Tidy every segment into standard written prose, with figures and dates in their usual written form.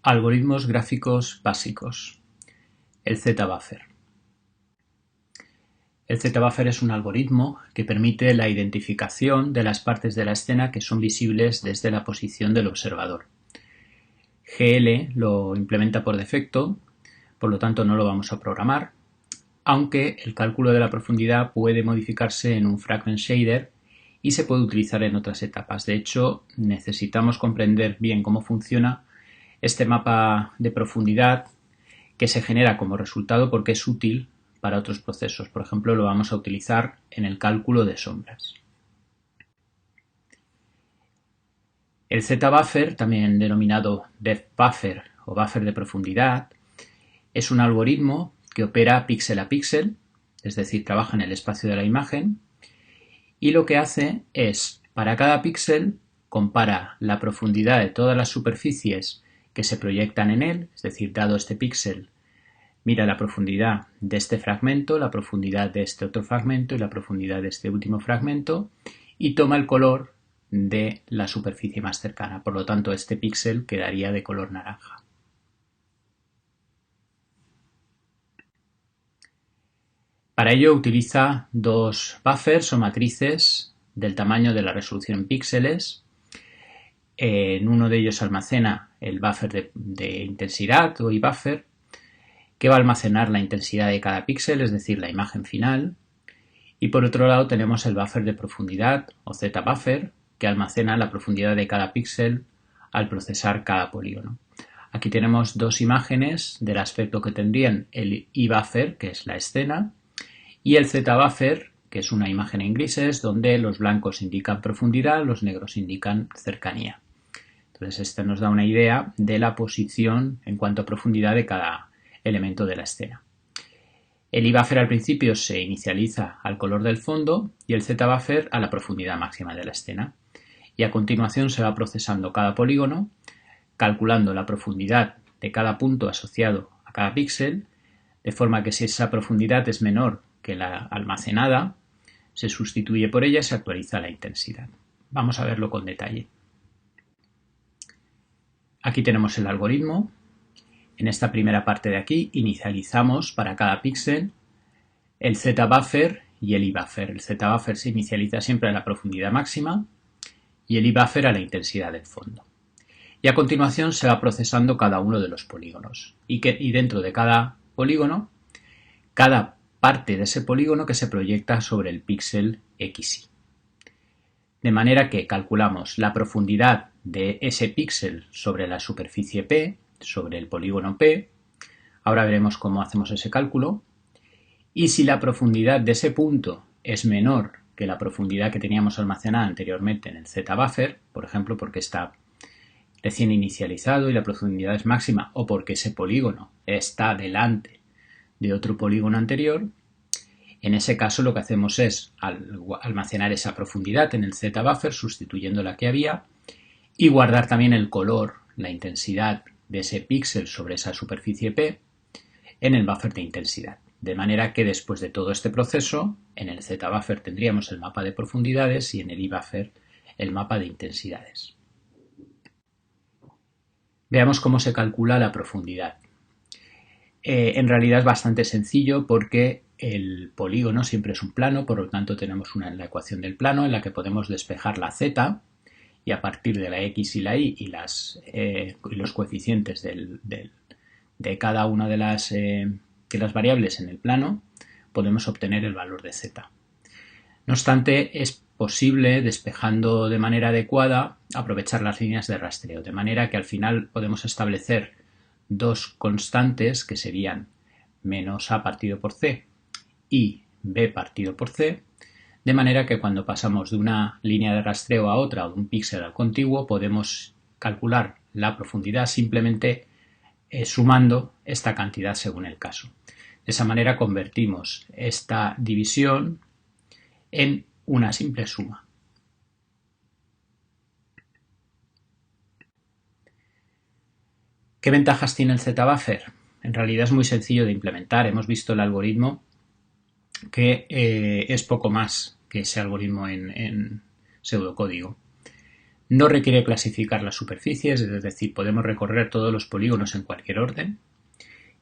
Algoritmos gráficos básicos. El Z-Buffer. El Z-Buffer es un algoritmo que permite la identificación de las partes de la escena que son visibles desde la posición del observador. GL lo implementa por defecto, por lo tanto no lo vamos a programar, aunque el cálculo de la profundidad puede modificarse en un fragment shader y se puede utilizar en otras etapas. De hecho, necesitamos comprender bien cómo funciona este mapa de profundidad que se genera como resultado porque es útil para otros procesos. Por ejemplo, lo vamos a utilizar en el cálculo de sombras. El Z-Buffer, también denominado Depth Buffer o buffer de profundidad, es un algoritmo que opera píxel a píxel, es decir, trabaja en el espacio de la imagen, y lo que hace es, para cada píxel, compara la profundidad de todas las superficies que se proyectan en él, es decir, dado este píxel, mira la profundidad de este fragmento, la profundidad de este otro fragmento y la profundidad de este último fragmento y toma el color de la superficie más cercana. Por lo tanto, este píxel quedaría de color naranja. Para ello utiliza dos buffers o matrices del tamaño de la resolución en píxeles. En uno de ellos almacena el buffer de intensidad o iBuffer, que va a almacenar la intensidad de cada píxel, es decir, la imagen final. Y por otro lado tenemos el buffer de profundidad o Z-Buffer, que almacena la profundidad de cada píxel al procesar cada polígono. Aquí tenemos dos imágenes del aspecto que tendrían el iBuffer, que es la escena, y el Z-Buffer, que es una imagen en grises donde los blancos indican profundidad, los negros indican cercanía. Entonces esto nos da una idea de la posición en cuanto a profundidad de cada elemento de la escena. El iBuffer al principio se inicializa al color del fondo y el Z-Buffer a la profundidad máxima de la escena. Y a continuación se va procesando cada polígono, calculando la profundidad de cada punto asociado a cada píxel, de forma que si esa profundidad es menor que la almacenada, se sustituye por ella y se actualiza la intensidad. Vamos a verlo con detalle. Aquí tenemos el algoritmo. En esta primera parte de aquí inicializamos para cada píxel el Z-Buffer y el iBuffer. El Z-Buffer se inicializa siempre a la profundidad máxima y el iBuffer a la intensidad del fondo. Y a continuación se va procesando cada uno de los polígonos. Y dentro de cada polígono, cada parte de ese polígono que se proyecta sobre el píxel XY. De manera que calculamos la profundidad de ese píxel sobre la superficie P, sobre el polígono P. Ahora veremos cómo hacemos ese cálculo. Y si la profundidad de ese punto es menor que la profundidad que teníamos almacenada anteriormente en el Z-Buffer, por ejemplo, porque está recién inicializado y la profundidad es máxima, o porque ese polígono está delante de otro polígono anterior, en ese caso lo que hacemos es almacenar esa profundidad en el Z-Buffer sustituyendo la que había y guardar también el color, la intensidad de ese píxel sobre esa superficie P en el buffer de intensidad. De manera que después de todo este proceso, en el Z-Buffer tendríamos el mapa de profundidades y en el iBuffer el mapa de intensidades. Veamos cómo se calcula la profundidad. En realidad es bastante sencillo porque el polígono siempre es un plano, por lo tanto tenemos la ecuación del plano en la que podemos despejar la z y a partir de la x y la y y los coeficientes de cada una de las variables en el plano podemos obtener el valor de z. No obstante, es posible, despejando de manera adecuada, aprovechar las líneas de rastreo, de manera que al final podemos establecer dos constantes que serían menos a partido por c y b partido por c, de manera que cuando pasamos de una línea de rastreo a otra o de un píxel al contiguo podemos calcular la profundidad simplemente sumando esta cantidad según el caso. De esa manera convertimos esta división en una simple suma. ¿Qué ventajas tiene el Z-Buffer? En realidad es muy sencillo de implementar. Hemos visto el algoritmo que es poco más que ese algoritmo en pseudocódigo. No requiere clasificar las superficies, es decir, podemos recorrer todos los polígonos en cualquier orden.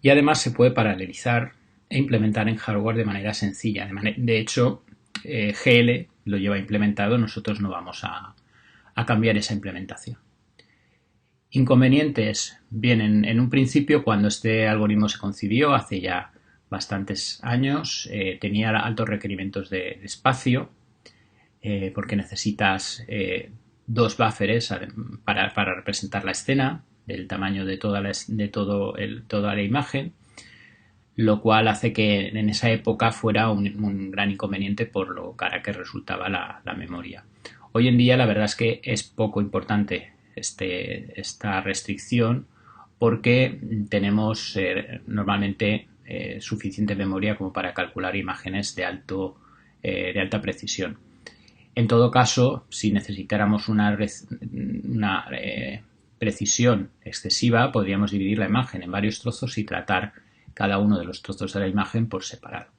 Y además se puede paralelizar e implementar en hardware de manera sencilla. De hecho, GL lo lleva implementado, nosotros no vamos a cambiar esa implementación. Inconvenientes. Bien, en un principio, cuando este algoritmo se concibió, hace ya bastantes años, tenía altos requerimientos de espacio, porque necesitas dos buffers para representar la escena, del tamaño de toda la imagen, lo cual hace que en esa época fuera un gran inconveniente por lo cara que resultaba la memoria. Hoy en día la verdad es que es poco importante esta restricción, porque tenemos normalmente suficiente memoria como para calcular imágenes de alta precisión. En todo caso, si necesitáramos una precisión excesiva, podríamos dividir la imagen en varios trozos y tratar cada uno de los trozos de la imagen por separado.